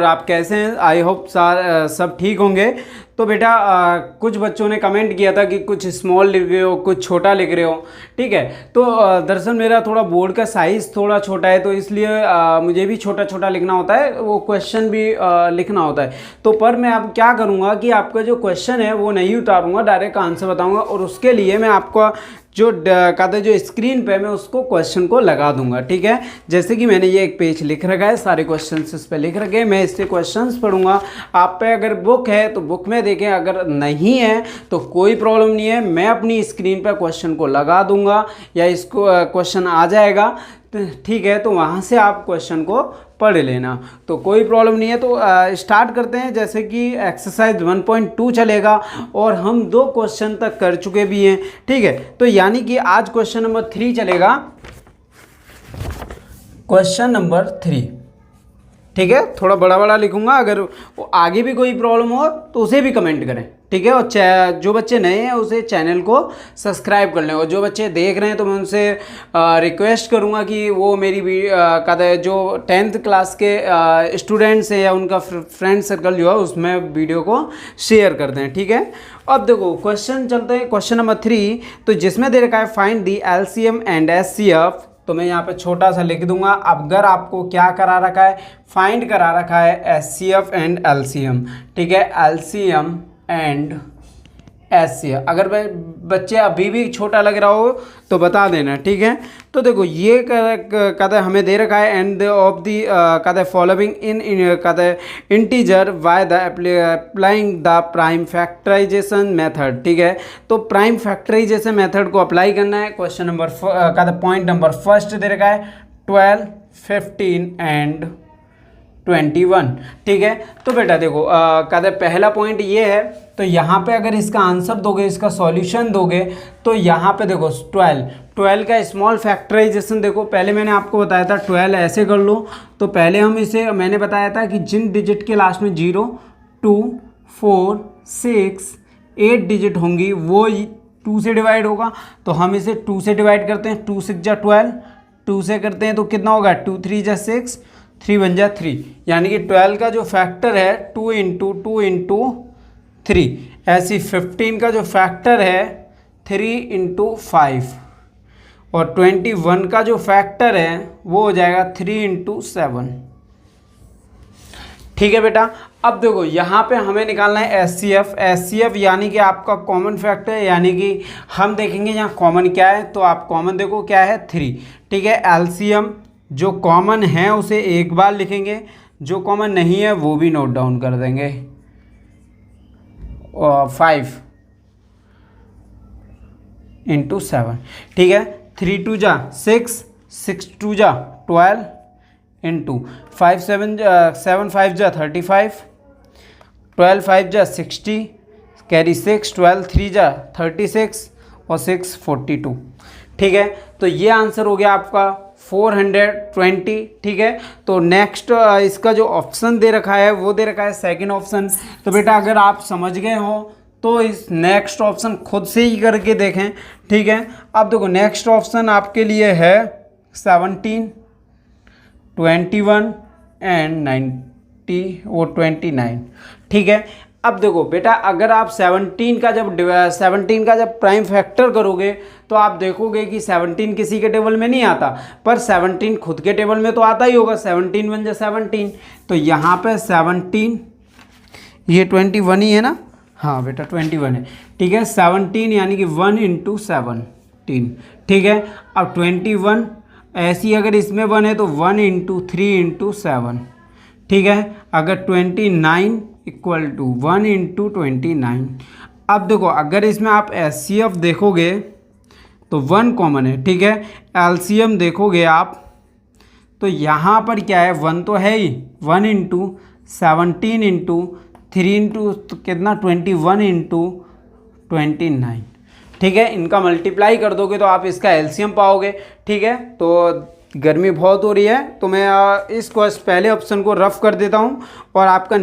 आप कैसे हैं? आई होप सब ठीक होंगे। तो बेटा कुछ बच्चों ने कमेंट किया था कि कुछ स्मॉल लिख रहे हो, कुछ छोटा लिख रहे हो। ठीक है, तो दरअसल मेरा थोड़ा बोर्ड का साइज़ थोड़ा छोटा है, तो इसलिए मुझे भी छोटा छोटा लिखना होता है, वो क्वेश्चन भी लिखना होता है। तो पर मैं अब क्या करूँगा कि आपका जो क्वेश्चन है वो नहीं उतारूँगा, डायरेक्ट आंसर बताऊँगा, और उसके लिए मैं आपका जो कहते जो स्क्रीन पे मैं उसको क्वेश्चन को लगा दूंगा। ठीक है, जैसे कि मैंने ये एक पेज लिख रखा है, सारे क्वेश्चंस इस पे लिख रखे हैं, मैं इससे क्वेश्चंस पढ़ूंगा। आप पे अगर बुक है तो बुक में देखें, अगर नहीं है तो कोई प्रॉब्लम नहीं है, मैं अपनी स्क्रीन पर क्वेश्चन को लगा दूंगा या इसको क्वेश्चन आ जाएगा। ठीक है, तो वहाँ से आप क्वेश्चन को पढ़ लेना, तो कोई प्रॉब्लम नहीं है। तो स्टार्ट करते हैं। जैसे कि एक्सरसाइज 1.2 चलेगा और हम 2 क्वेश्चन तक कर चुके भी हैं। ठीक है, तो यानी कि आज क्वेश्चन नंबर 3 चलेगा, क्वेश्चन नंबर 3। ठीक है, थोड़ा बड़ा बड़ा लिखूंगा, अगर आगे भी कोई प्रॉब्लम हो तो उसे भी कमेंट करें। ठीक है, और जो बच्चे नए हैं उसे चैनल को सब्सक्राइब कर लें, और जो बच्चे देख रहे हैं तो मैं उनसे रिक्वेस्ट करूंगा कि वो मेरी जो 10th क्लास के स्टूडेंट्स हैं या उनका फ्रेंड सर्कल जो है उसमें वीडियो को शेयर कर दें। ठीक है, अब देखो क्वेश्चन चलते हैं, क्वेश्चन नंबर 3। तो जिसमें दे रखा है find the LCM and SCF, तो मैं यहाँ पे छोटा सा लिख दूंगा। अगर आपको क्या करा रखा है, फाइंड करा रखा है SCF एंड LCM। ठीक है, LCM एंड SCF। अगर बच्चे अभी भी छोटा लग रहा हो तो बता देना। ठीक है, तो देखो ये कहता है हमें दे रखा है एंड ऑफ दी कहता है फॉलोइंग इन कहता है integer by the applying the prime factorization method. ठीक है, तो प्राइम फैक्टराइजेशन मेथड को अप्लाई करना है। क्वेश्चन नंबर कहता है पॉइंट नंबर फर्स्ट दे रखा है 12, 15 एंड 21। ठीक है, तो बेटा देखो कहते हैं पहला पॉइंट ये है, तो यहाँ पे अगर इसका आंसर दोगे, इसका सॉल्यूशन दोगे, तो यहाँ पे देखो 12 का स्मॉल फैक्टराइजेशन देखो, पहले मैंने आपको बताया था 12 ऐसे कर लो। तो पहले हम इसे, मैंने बताया था कि जिन डिजिट के लास्ट में 0, 2, 4, 6, 8 डिजिट होंगी वो 2 से डिवाइड होगा। तो हम इसे 2 से डिवाइड करते हैं, 2 6 जा 12, 2 से करते हैं तो कितना होगा, 2 3 जा 6, 3 1 जा 3, यानी कि 12 का जो फैक्टर है 2 इंटू 2 इंटू 3। ऐसी 15 का जो फैक्टर है 3 इंटू 5, और 21 का जो फैक्टर है वो हो जाएगा 3 इंटू 7। ठीक है बेटा, अब देखो यहाँ पे हमें निकालना है SCF यानी कि आपका कॉमन फैक्टर है, यानी कि हम देखेंगे यहाँ कॉमन क्या है, तो आप कॉमन देखो क्या है 3। ठीक है, LCM जो कॉमन है उसे एक बार लिखेंगे, जो कॉमन नहीं है वो भी नोट डाउन कर देंगे। 5 इंटू 7। ठीक है, 3 2 जा 6, 6 2 जा 12 इंटू 5 7 5 जा 35, 12 5 जा 60, कैरी 6, 12 3 जा 36 और 6 42। ठीक है, तो ये आंसर हो गया आपका 420। ठीक है, तो नेक्स्ट इसका जो ऑप्शन दे रखा है वो दे रखा है सेकंड ऑप्शन। तो बेटा अगर आप समझ गए हो तो इस नेक्स्ट ऑप्शन खुद से ही करके देखें। ठीक है, अब देखो नेक्स्ट ऑप्शन आपके लिए है 17, 21 एंड 90 वो 29। ठीक है, अब देखो बेटा अगर आप 17 का जब प्राइम फैक्टर करोगे तो आप देखोगे कि 17 किसी के टेबल में नहीं आता, पर 17 खुद के टेबल में तो आता ही होगा। 17 1 जा 17, तो यहाँ पे 17, ये 21 ही है ना, हाँ बेटा 21 है। ठीक है, 17 यानी कि 1 इंटू 17। ठीक है, अब 21 ऐसी अगर इसमें 1 है तो 1 इंटू 3 इंटू 7। ठीक है, अगर 29 इक्वल टू 1 इंटू 29। अब देखो अगर इसमें आप SCF देखोगे तो 1 कॉमन है। ठीक है, LCM देखोगे आप तो यहाँ पर क्या है, 1 तो है ही, 1 इंटू 17 इंटू 3 इंटू तो कितना 21 इंटू 29। ठीक है, इनका मल्टीप्लाई कर दोगे तो आप इसका LCM पाओगे। ठीक है, तो गर्मी बहुत हो रही है तो मैं इसको पहले ऑप्शन को रफ कर देता हूं और आपका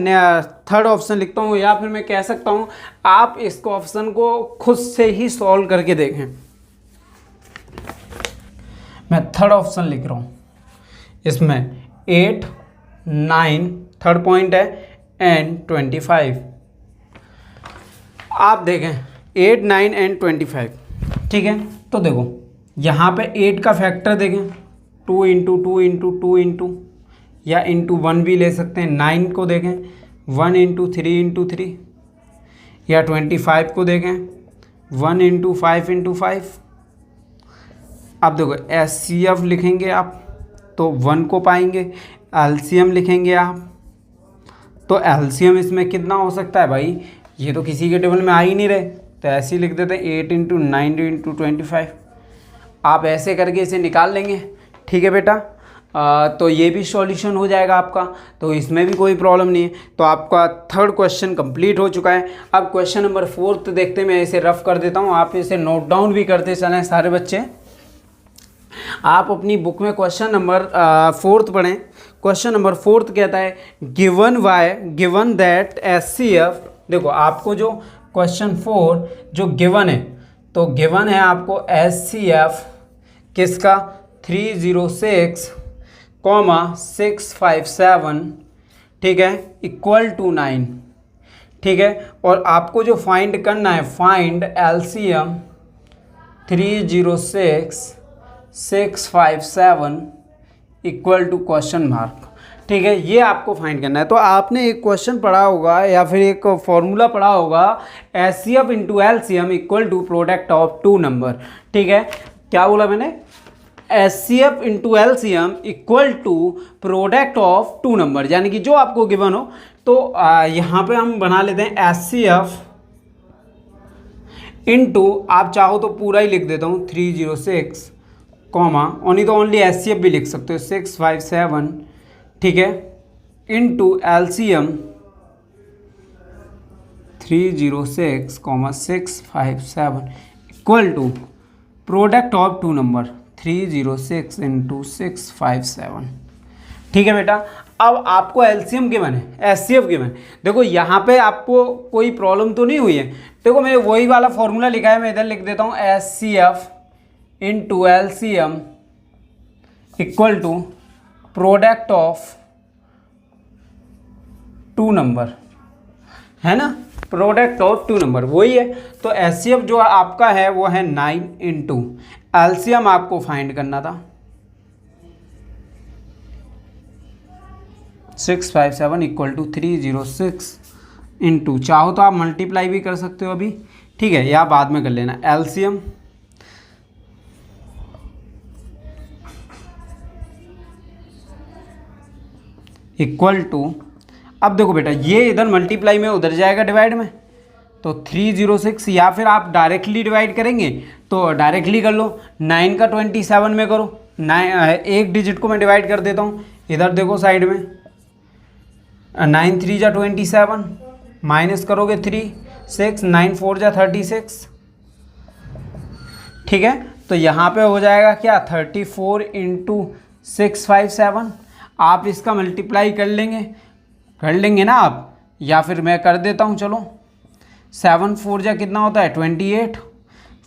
थर्ड ऑप्शन लिखता हूं, या फिर मैं कह सकता हूं आप इसको ऑप्शन को खुद से ही सॉल्व करके देखें। मैं थर्ड ऑप्शन लिख रहा हूं, इसमें 8, 9, थर्ड पॉइंट है एंड 25। आप देखें 8, 9 एंड 25, ठीक है। तो देखो यहाँ पे 8 का फैक्टर देखें 2 इंटू 2 इंटू 2 इंटू या इंटू 1 भी ले सकते हैं। 9 को देखें 1 इंटू 3 इंटू 3 या 25 को देखें 1 इंटू 5 इंटू 5। अब देखो एचसीएफ लिखेंगे आप तो 1 को पाएंगे, एलसीएम लिखेंगे आप तो एलसीएम इसमें कितना हो सकता है भाई, ये तो किसी के टेबल में आ ही नहीं रहे, तो ऐसे ही लिख देते हैं 8 इंटू 9 इंटू 25। आप ऐसे करके इसे निकाल लेंगे, ठीक है बेटा। तो ये भी सॉल्यूशन हो जाएगा आपका, तो इसमें भी कोई प्रॉब्लम नहीं है। तो आपका थर्ड क्वेश्चन कंप्लीट हो चुका है। अब क्वेश्चन नंबर 4 देखते हैं, मैं इसे रफ कर देता हूँ, आप इसे नोट डाउन भी करते चलें सारे बच्चे। आप अपनी बुक में क्वेश्चन नंबर 4 पढ़ें। क्वेश्चन नंबर 4 कहता है गिवन दैट एचसीएफ। देखो आपको जो क्वेश्चन 4 जो गिवन है, तो गिवन है आपको एचसीएफ किसका 306,657, ठीक है, इक्वल टू 9, ठीक है। और आपको जो फाइंड करना है, find LCM 306,657 equal to question mark, ठीक है। ये आपको फाइंड करना है। तो आपने एक क्वेश्चन पढ़ा होगा या फिर एक फॉर्मूला पढ़ा होगा, HCF into LCM equal to product of 2 number, ठीक है। क्या बोला मैंने, HCF into LCM equal to product of 2 number, यानी कि जो आपको गिवन हो। तो यहाँ पे हम बना लेते हैं एचसीएफ इंटू, आप चाहो तो पूरा ही लिख देता हूँ 306 कॉमा ओनली एचसीएफ भी लिख सकते हो 657, ठीक है, into LCM 306,657 equal to product of 2 number 306 into 657, ठीक है बेटा। अब आपको एलसीएम गिवन है, एचसीएफ गिवन। देखो यहाँ पे आपको कोई प्रॉब्लम तो नहीं हुई है। देखो मैंने वही वाला फॉर्मूला लिखा है, मैं इधर लिख देता हूँ HCF into LCM equal to product of 2 number, है ना, प्रोडक्ट ऑफ 2 नंबर वही है। तो एचसीएफ जो आपका है वो है 9 इंटू एलसीएम आपको फाइंड करना था 657 इक्वल टू 306 इंटू, चाहो तो आप मल्टीप्लाई भी कर सकते हो अभी, ठीक है, या बाद में कर लेना, एलसीएम इक्वल टू, अब देखो बेटा ये इधर मल्टीप्लाई में उधर जाएगा डिवाइड में, तो 306, या फिर आप डायरेक्टली डिवाइड करेंगे तो डायरेक्टली कर लो, 9 का 27 में करो, 9 एक डिजिट को मैं डिवाइड कर देता हूँ, इधर देखो साइड में 9 3 जा 27, माइनस करोगे 3 6, 9 4 जा 36, ठीक है। तो यहाँ पे हो जाएगा क्या 34 इंटू 657। आप इसका मल्टीप्लाई कर लेंगे ना आप, या फिर मैं कर देता हूँ, चलो 7 4 जा कितना होता है 28,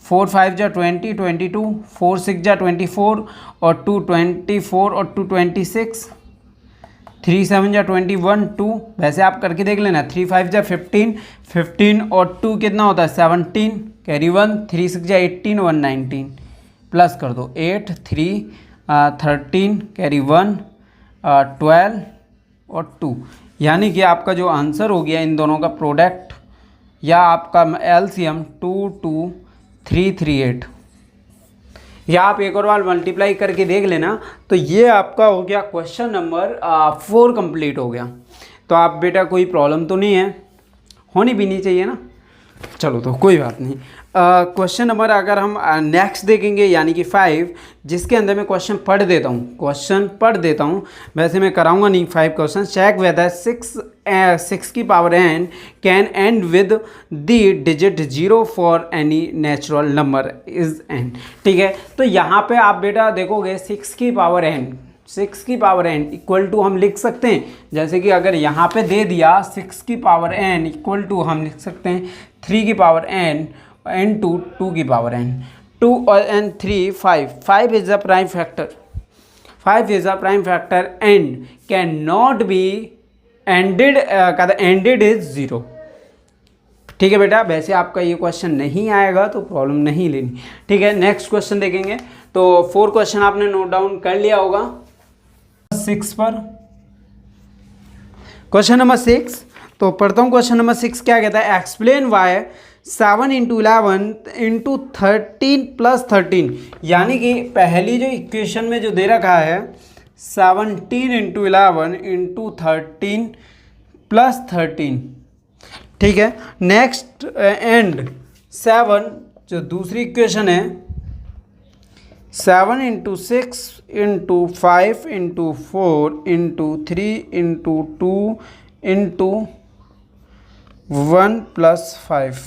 4 5 जा 20 22, 4 6 जा 24 और 2 24 और 2 26, 3 7 जा 21 2, वैसे आप करके देख लेना, 3 5 जा 15 15 और 2 कितना होता है 17, कैरी 1, 3 6 जा 18 1 19, प्लस कर दो 8 3 13 कैरी 1 12 और 2, यानी कि आपका जो आंसर हो गया इन दोनों का प्रोडक्ट या आपका एलसीएम 22338, या आप एक और बार मल्टीप्लाई करके देख लेना। तो ये आपका हो गया क्वेश्चन नंबर 4 कंप्लीट हो गया। तो आप बेटा कोई प्रॉब्लम तो नहीं है, होनी भी नहीं चाहिए ना, चलो तो कोई बात नहीं। क्वेश्चन नंबर अगर हम नेक्स्ट देखेंगे यानी कि 5, जिसके अंदर मैं क्वेश्चन पढ़ देता हूँ, वैसे मैं कराऊंगा नहीं 5 क्वेश्चन। चेक वेदर 6 की power n can and with the digit 0 for any natural number is n, ठीक है। तो यहाँ पे आप बेटा देखोगे 6 की पावर n इक्वल टू हम लिख सकते हैं, जैसे कि अगर यहाँ पे दे दिया 6 की पावर n इक्वल टू हम लिख सकते हैं 3 की पावर n into 2 की power n, 2 and 3 5 is a prime factor, 5 is a prime factor and cannot be ended कहता है एंडेड इज 0। ठीक है बेटा, वैसे आपका ये क्वेश्चन नहीं आएगा तो प्रॉब्लम नहीं लेनी। ठीक है, नेक्स्ट क्वेश्चन देखेंगे। तो 4 क्वेश्चन आपने नोट डाउन कर लिया होगा। 6 पर क्वेश्चन नंबर 6, तो पढ़ता हूँ। क्वेश्चन नंबर 6 क्या कहता है, एक्सप्लेन वाई 7 × 11 × 13 + 13, यानी कि पहली जो इक्वेशन में जो दे रखा है 17 × 11 × 13 + 13। ठीक है, नेक्स्ट एंड 7 जो दूसरी इक्वेशन है 7 × 6 × 5 × 4 × 3 × 2 × 1 + 5,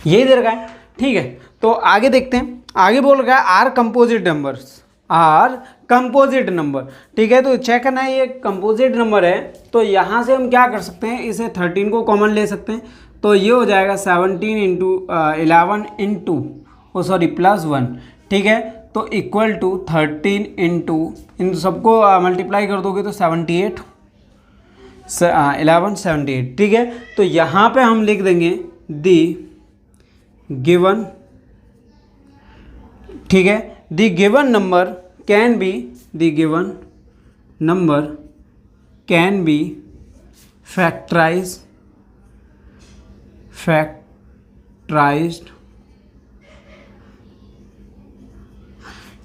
यही दे रखा है। ठीक है, तो आगे देखते हैं। आगे बोल रहा है are composite numbers, are composite number. ठीक है, तो चेक करना है ये कंपोजिट नंबर है, तो यहाँ से हम क्या कर सकते हैं, इसे 13 को कॉमन ले सकते हैं, तो ये हो जाएगा 17 × 11 +1। ठीक है, तो इक्वल टू 13 इन सबको मल्टीप्लाई कर दोगे तो 78 11 78। ठीक है, तो यहाँ पे हम लिख देंगे दी गिवन। ठीक है, the given number can B, the given number can B factorised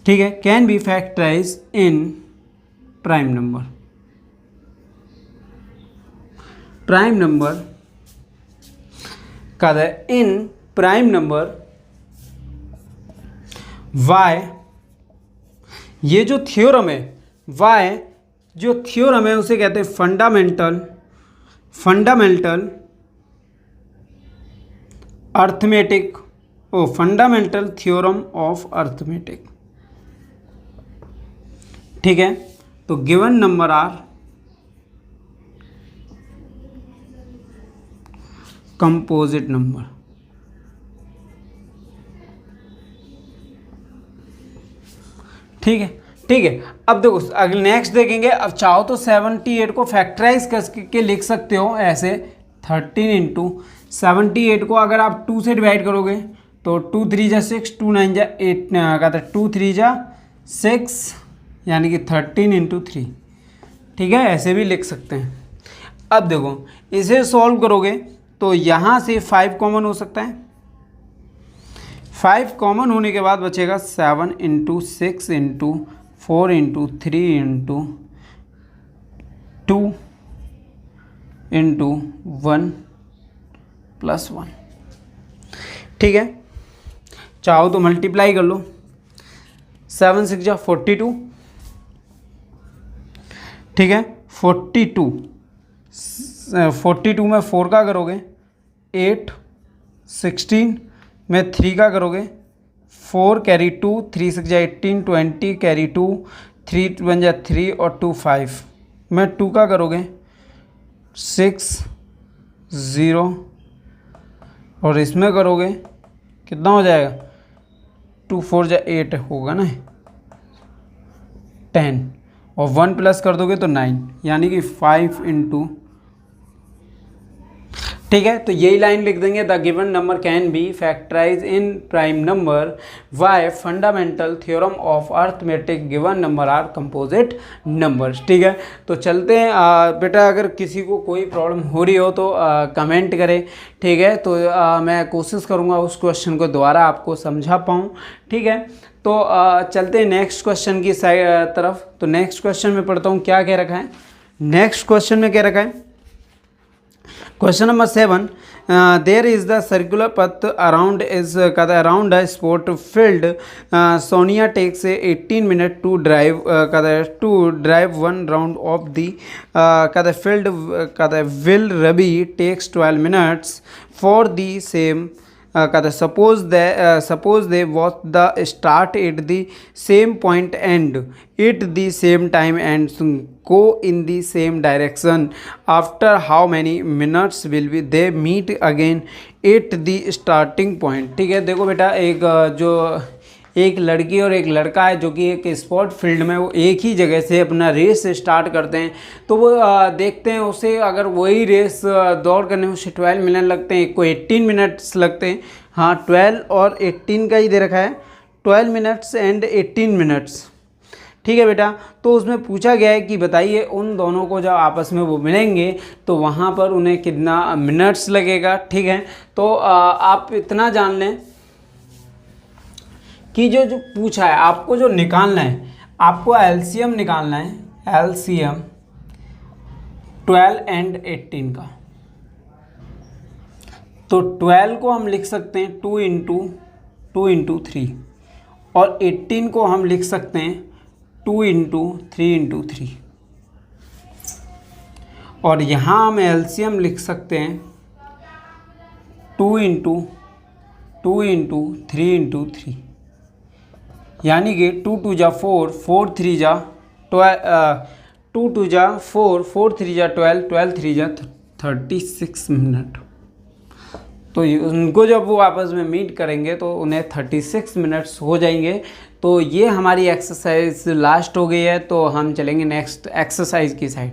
ठीक है, can be factorised in prime number. Prime number का इन प्राइम नंबर y, ये जो थ्योरम है y जो थ्योरम है उसे कहते हैं fundamental arithmetic, fundamental theorem of arithmetic. ठीक है, तो given number are composite number. ठीक है, ठीक है। अब देखो अगले नेक्स्ट देखेंगे। अब चाहो तो 78 को फैक्टराइज करके लिख सकते हो ऐसे 13 × 78 को अगर आप 2 से डिवाइड करोगे तो 2 3 जा 6, 2 9 जा 8, कहता है 2 3 जा 6, यानी कि 13 × 3। ठीक है, ऐसे भी लिख सकते हैं। अब देखो इसे सॉल्व करोगे तो यहाँ से 5 कॉमन हो सकता है। 5 कॉमन होने के बाद बचेगा 7 × 6 × 4 × 3 × 2 × 1 + 1। ठीक है, चाहो तो मल्टीप्लाई कर लो। 7 6 जा 42। ठीक है, 42 में 4 का करोगे 8, 16 में 3 का करोगे 4 कैरी 2, 3 6 जा 18, 20 कैरी 2, 3 1 जा 3 और 2 5 में 2 का करोगे 6 0 और इसमें करोगे कितना हो जाएगा 2 4 जा 8 होगा ना 10 और 1 प्लस कर दोगे तो 9, यानी कि 5 × ठीक है, तो यही लाइन लिख देंगे। The given number can be factorize in prime number by fundamental theorem of arithmetic given number are composite numbers. ठीक है, तो चलते हैं। बेटा अगर किसी को कोई प्रॉब्लम हो रही हो तो कमेंट करें। ठीक है, तो मैं कोशिश करूँगा उस क्वेश्चन को दोबारा आपको समझा पाऊँ। ठीक है, तो चलते हैं नेक्स्ट क्वेश्चन की तरफ। तो नेक्स्ट क्वेश्चन में पढ़ता हूँ क्या कह रखा है। नेक्स्ट क्वेश्चन में क्या रखा है, question number 7, there is the circular path around around a sport field, Sonia takes 18 minute to drive 1 round of the field, will Ravi takes 12 minutes for the same, suppose they both the start at the same point and at the same time and go in the same direction, after how many minutes will be they meet again at the starting point। ठीक है, देखो बेटा एक जो एक लड़की और एक लड़का है जो कि एक स्पोर्ट फील्ड में वो एक ही जगह से अपना रेस स्टार्ट करते हैं। तो वो देखते हैं उसे, अगर वही रेस दौड़ करने में उसे 12 मिनट लगते हैं, एक को 18 मिनट्स लगते हैं। हाँ, 12 और 18 का ही दे रखा है, 12 मिनट्स एंड 18 मिनट्स। ठीक है बेटा, तो उसमें पूछा गया है कि बताइए उन दोनों को जब आपस में वो मिलेंगे तो वहाँ पर उन्हें कितना मिनट्स लगेगा। ठीक है, तो आप इतना जान लें कि जो जो पूछा है आपको जो निकालना है, आपको एलसीएम निकालना है, एलसीएम 12 एंड 18 का। तो 12 को हम लिख सकते हैं 2 इंटू 3 और 18 को हम लिख सकते हैं 2 इंटू 3 इंटू 3। और यहाँ हम एलसीएम लिख सकते हैं 2 इंटू 3 इंटू 3, यानी कि 2 2 जा 4, 4 3 जा 12, 2 2 जा 4, 4 3 जा 12, 12 3 जा 36 मिनट। तो उनको जब वो आपस में मीट करेंगे तो उन्हें 36 मिनट्स हो जाएंगे। तो ये हमारी एक्सरसाइज लास्ट हो गई है, तो हम चलेंगे नेक्स्ट एक्सरसाइज की साइड।